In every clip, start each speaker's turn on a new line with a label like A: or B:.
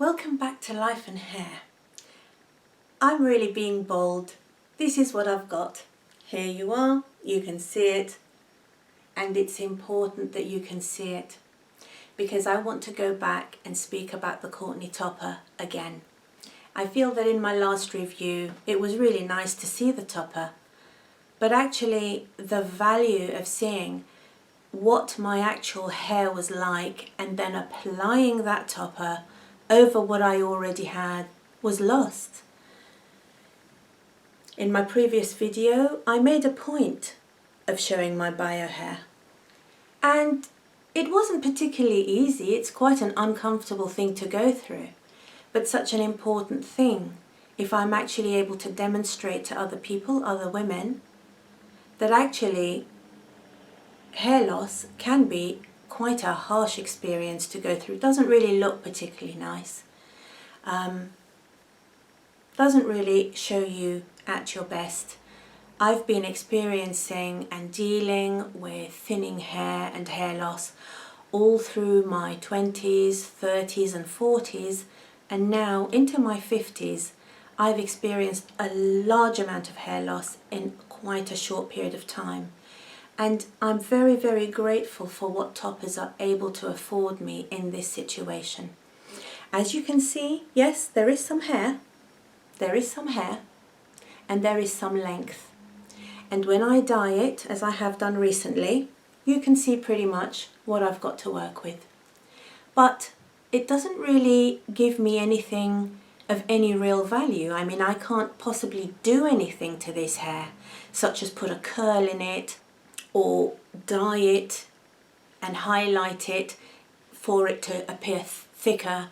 A: Welcome back to Life and Hair. I'm really being bold. This is what I've got. Here you are, you can see it, and it's important that you can see it because I want to go back and speak about the Courtney Topper again. I feel that in my last review it was really nice to see the topper, but actually the value of seeing what my actual hair was like and then applying that topper over what I already had was lost. In my previous video, I made a point of showing my bio hair, and it wasn't particularly easy. It's quite an uncomfortable thing to go through, but such an important thing if I'm actually able to demonstrate to other people, other women, that actually hair loss can be quite a harsh experience to go through. It doesn't really look particularly nice. Doesn't really show you at your best. I've been experiencing and dealing with thinning hair and hair loss all through my 20s, 30s and 40s, and now into my 50s. I've experienced a large amount of hair loss in quite a short period of time. And I'm very, very grateful for what toppers are able to afford me in this situation. As you can see, yes, there is some hair. There is some hair. And there is some length. And when I dye it, as I have done recently, you can see pretty much what I've got to work with. But it doesn't really give me anything of any real value. I mean, I can't possibly do anything to this hair, such as put a curl in it, or dye it and highlight it for it to appear thicker.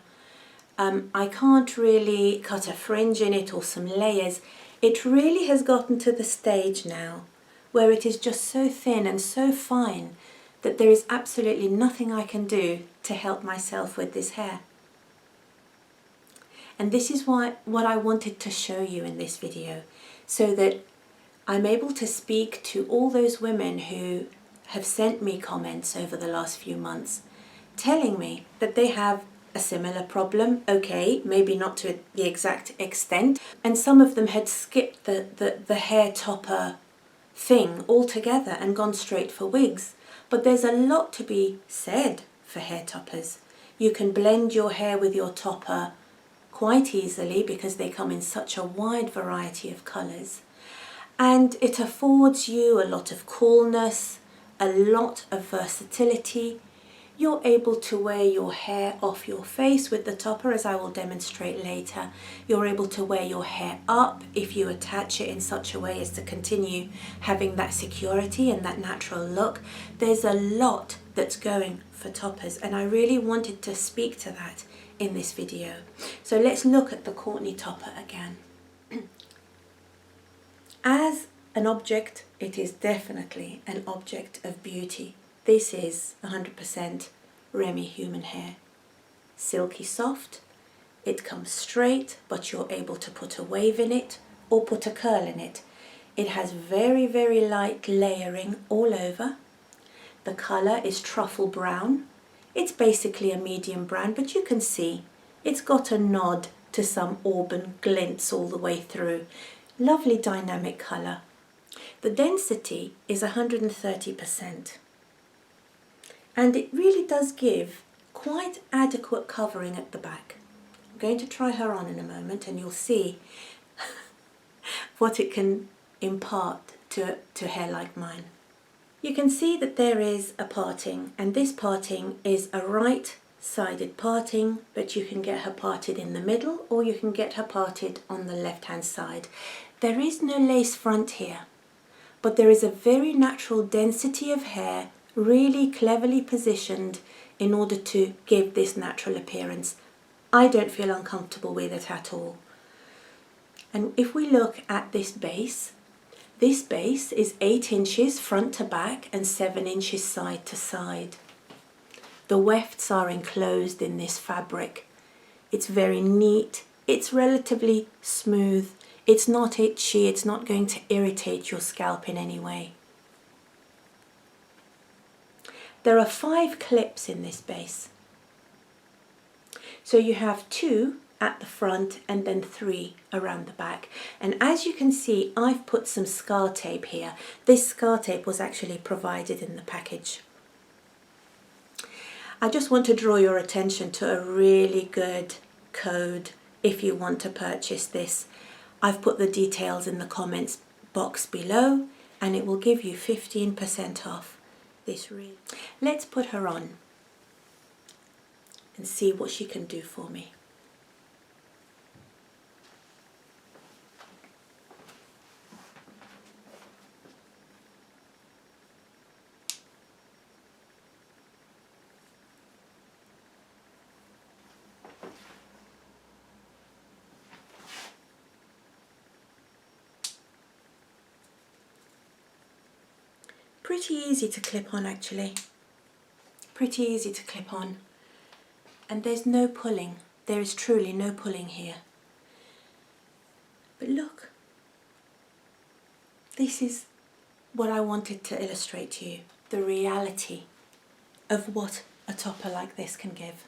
A: I can't really cut a fringe in it or some layers. It really has gotten to the stage now where it is just so thin and so fine that there is absolutely nothing I can do to help myself with this hair. And this is what I wanted to show you in this video, so that I'm able to speak to all those women who have sent me comments over the last few months telling me that they have a similar problem, okay, maybe not to the exact extent, and some of them had skipped the hair topper thing altogether and gone straight for wigs. But there's a lot to be said for hair toppers. You can blend your hair with your topper quite easily because they come in such a wide variety of colours. And it affords you a lot of coolness, a lot of versatility. You're able to wear your hair off your face with the topper, as I will demonstrate later. You're able to wear your hair up if you attach it in such a way as to continue having that security and that natural look. There's a lot that's going for toppers, and I really wanted to speak to that in this video. So let's look at the Courtney Topper again. As an object, it is definitely an object of beauty. This is 100% Remy human hair. Silky soft, it comes straight, but you're able to put a wave in it or put a curl in it. It has very, very light layering all over. The colour is truffle brown. It's basically a medium brown, but you can see it's got a nod to some auburn glints all the way through. Lovely dynamic colour. The density is 130%. And it really does give quite adequate covering at the back. I'm going to try her on in a moment and you'll see what it can impart to hair like mine. You can see that there is a parting, and this parting is a right-sided parting, but you can get her parted in the middle or you can get her parted on the left-hand side. There is no lace front here, but there is a very natural density of hair, really cleverly positioned in order to give this natural appearance. I don't feel uncomfortable with it at all. And if we look at this base is 8 inches front to back and 7 inches side to side. The wefts are enclosed in this fabric. It's very neat, it's relatively smooth, it's not itchy, it's not going to irritate your scalp in any way. There are 5 clips in this base. So you have 2 at the front and then 3 around the back. And as you can see, I've put some scar tape here. This scar tape was actually provided in the package. I just want to draw your attention to a really good code if you want to purchase this. I've put the details in the comments box below and it will give you 15% off this reel. Let's put her on and see what she can do for me. Pretty easy to clip on actually. Pretty easy to clip on. And there's no pulling. There is truly no pulling here. But look. This is what I wanted to illustrate to you. The reality of what a topper like this can give.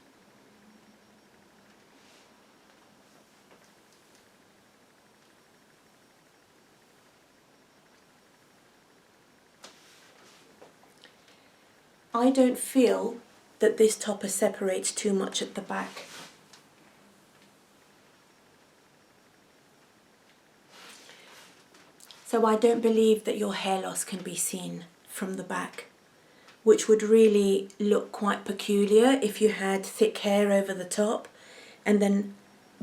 A: I don't feel that this topper separates too much at the back. So I don't believe that your hair loss can be seen from the back, which would really look quite peculiar if you had thick hair over the top and then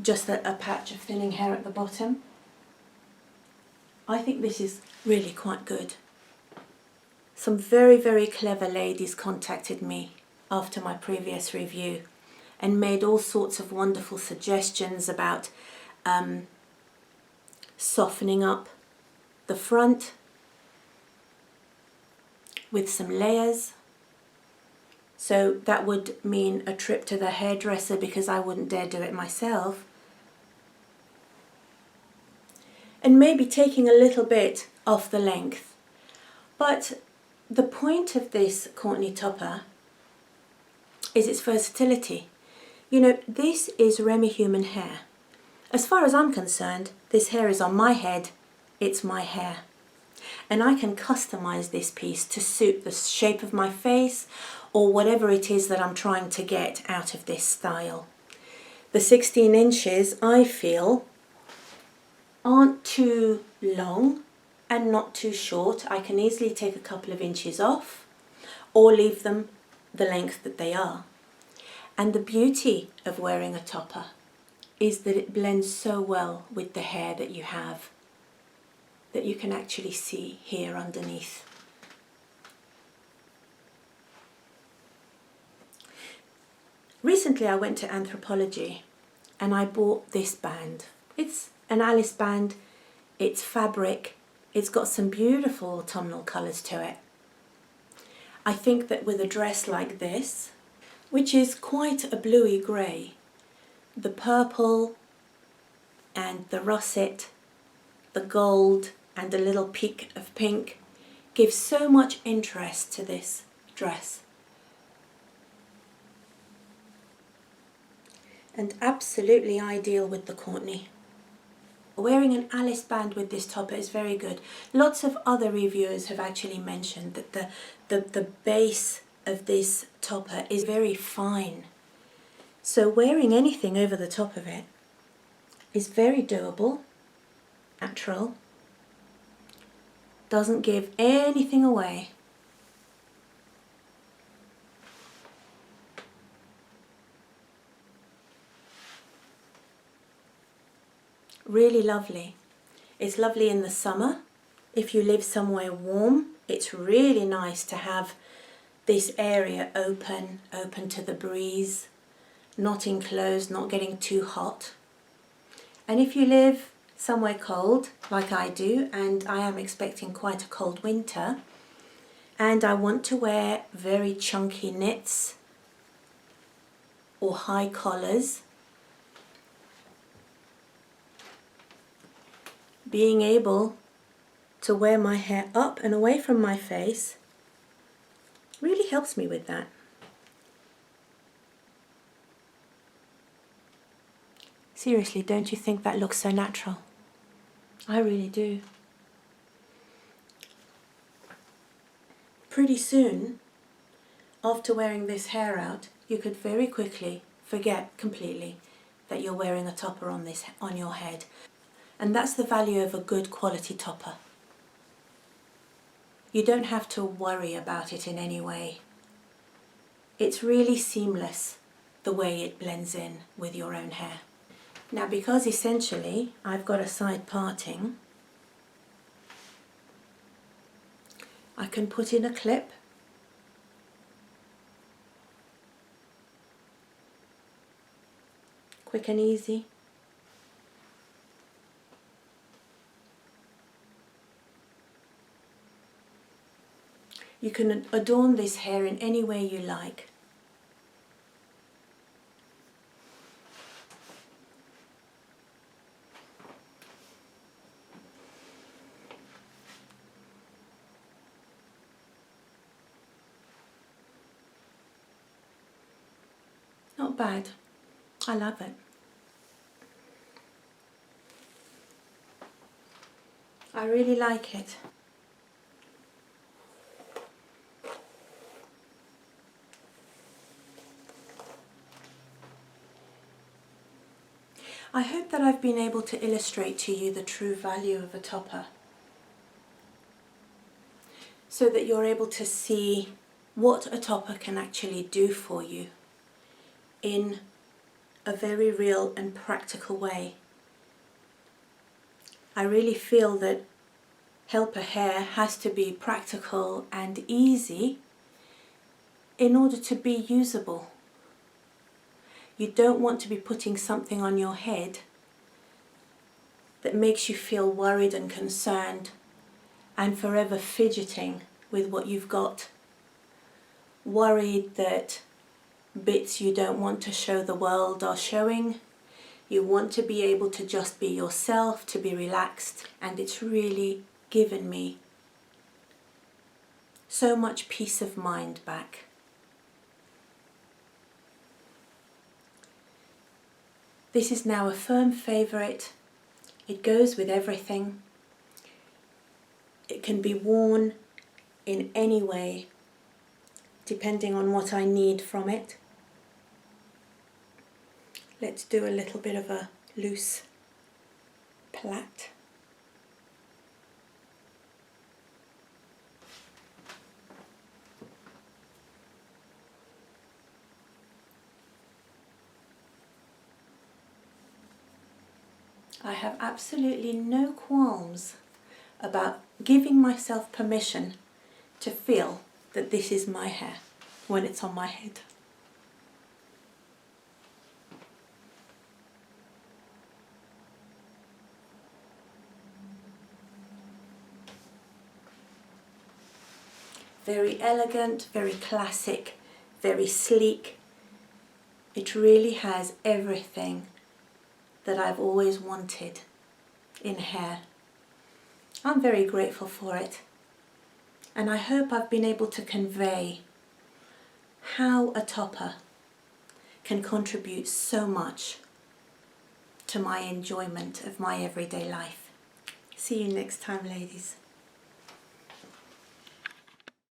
A: just a patch of thinning hair at the bottom. I think this is really quite good. Some very, very clever ladies contacted me after my previous review and made all sorts of wonderful suggestions about softening up the front with some layers. So that would mean a trip to the hairdresser because I wouldn't dare do it myself. And maybe taking a little bit off the length. But the point of this Courtney Topper is its versatility. You know, this is Remy human hair. As far as I'm concerned, this hair is on my head, it's my hair. And I can customize this piece to suit the shape of my face or whatever it is that I'm trying to get out of this style. The 16 inches, I feel, aren't too long and not too short. I can easily take a couple of inches off or leave them the length that they are. And the beauty of wearing a topper is that it blends so well with the hair that you have that you can actually see here underneath. Recently I went to Anthropology and I bought this band. It's an Alice band, it's fabric, it's got some beautiful autumnal colours to it. I think that with a dress like this, which is quite a bluey grey, the purple and the russet, the gold and a little peak of pink gives so much interest to this dress. And absolutely ideal with the Courtney. Wearing an Alice band with this topper is very good. Lots of other reviewers have actually mentioned that the base of this topper is very fine. So wearing anything over the top of it is very doable, natural, doesn't give anything away. Really lovely. It's lovely in the summer. If you live somewhere warm, it's really nice to have this area open to the breeze, not enclosed, not getting too hot. And if you live somewhere cold, like I do, and I am expecting quite a cold winter, and I want to wear very chunky knits or high collars, being able to wear my hair up and away from my face really helps me with that. Seriously, don't you think that looks so natural? I really do. Pretty soon, after wearing this hair out, you could very quickly forget completely that you're wearing a topper on your head. And that's the value of a good quality topper. You don't have to worry about it in any way. It's really seamless the way it blends in with your own hair. Now, because essentially I've got a side parting, I can put in a clip quick and easy. You can adorn this hair in any way you like. Not bad. I love it. I really like it. I hope that I've been able to illustrate to you the true value of a topper, so that you're able to see what a topper can actually do for you in a very real and practical way. I really feel that helper hair has to be practical and easy in order to be usable. You don't want to be putting something on your head that makes you feel worried and concerned and forever fidgeting with what you've got. Worried that bits you don't want to show the world are showing. You want to be able to just be yourself, to be relaxed, and it's really given me so much peace of mind back. This is now a firm favourite. It goes with everything. It can be worn in any way, depending on what I need from it. Let's do a little bit of a loose plait. I have absolutely no qualms about giving myself permission to feel that this is my hair when it's on my head. Very elegant, very classic, very sleek. It really has everything that I've always wanted in hair. I'm very grateful for it, and I hope I've been able to convey how a topper can contribute so much to my enjoyment of my everyday life. See you next time, ladies.